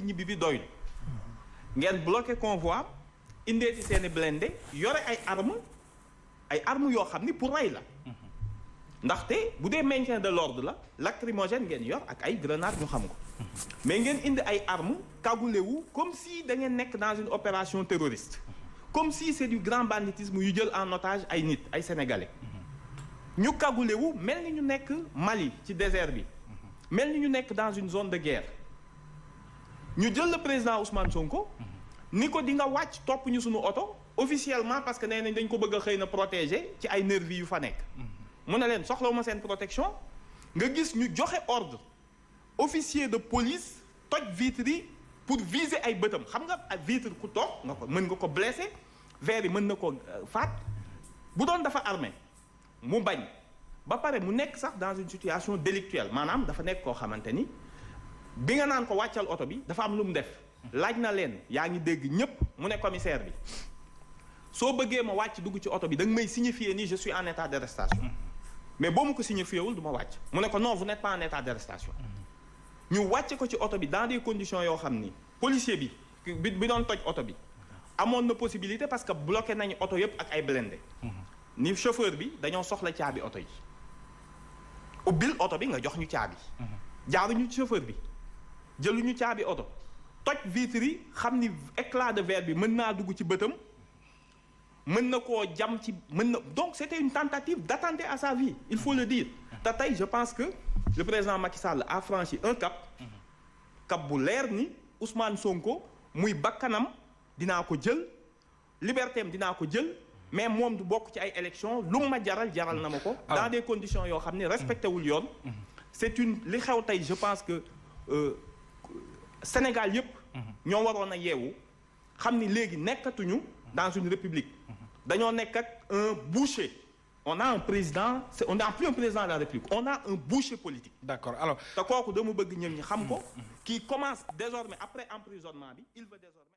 ñibbi bi doyul ngeen bloqué convoi indeeti seeni blindé yore ay armes yoo xam ni pour rey la ndaxte bu dee maintien de l'ordre la lacrymogène ngeen yor ak ay grenades ñu xam ko mais ngeen indi ay armes cagoulé wu comme si da ngeen nekk dans une opération terroriste comme si c'est du grand banditisme yu jël en otage ay nit ay sénégalais ñu cagoulé wu mel ni ñu nekk Mali ci désert bi mel ni ñu nekk dans une zone de guerre ñu jël le président Ousmane Sonko ni ko di nga wàcc topp ñu suñu oto officiellement parce que nee nañ dañ ko bëgg a xëy na protéger ci ay nervis yu fa nekk mu ne leen soxlawuma seen protection nga gis ñu joxe ordre officier de police toj vitre yi pour viser ay bëtam xam nga ak vitre ku toog nga ko mën nga ko blessé verre yi mën na ko faat bu doon dafa armé mu bañ ba pare mu nekk sax dans une situation délictuelle maanaam dafa nekk koo xamante ni bi nga naan ko wàccal oto bi dafa am lu mu def laaj na leen yaa ngi dégg ñépp mu ne commissaire bi soo bëggee ma wàcc dugg ci oto bi da nga may signifier ni je suis en état d'arrestation mais boo ma ko signifié wul du ma wàcc mu ne ko non vous n'êtes pas en état d'arrestation ñu wàcce ko ci oto bi dans des conditions yoo xam ni policier bi doon toj oto bi amoon na possibilité parce que bloqué nañu oto yépp ak ay blindé ni chauffeur bi dañoo soxla caabi oto yi ubbil oto bi nga jox ñu caabi jaaruñu chauffeur bi jëluñu caabi oto toj vitre yi xam ni éclat de verre bi mën naa dugg ci bëtam mën na koo jam ci mën na donc c'était une tentative d'attenter à sa vie il faut le dire te tey je pense que le président Macky Sall a franchi un cap bu leer ni Ousmane Sonko muy bakkanam dinaa ko jël liberté am dinaa ko jël mais moom du bokk ci ay élections lu ma jaral na ma ko dans des conditions yoo xam ne respecté wul yoon c'est une li xew tey je pense que Sénégal yépp ñoo waroon a yeewu xam ni léegi nekkatuñu dans une république dañoo nekk ak un boucher on a un président on n'a plus un président de la république on a un boucher politique d'accord alors te kooku dama bëgg ñëw ñi xam ko qui commence désormais après emprisonnement bi il veut désormais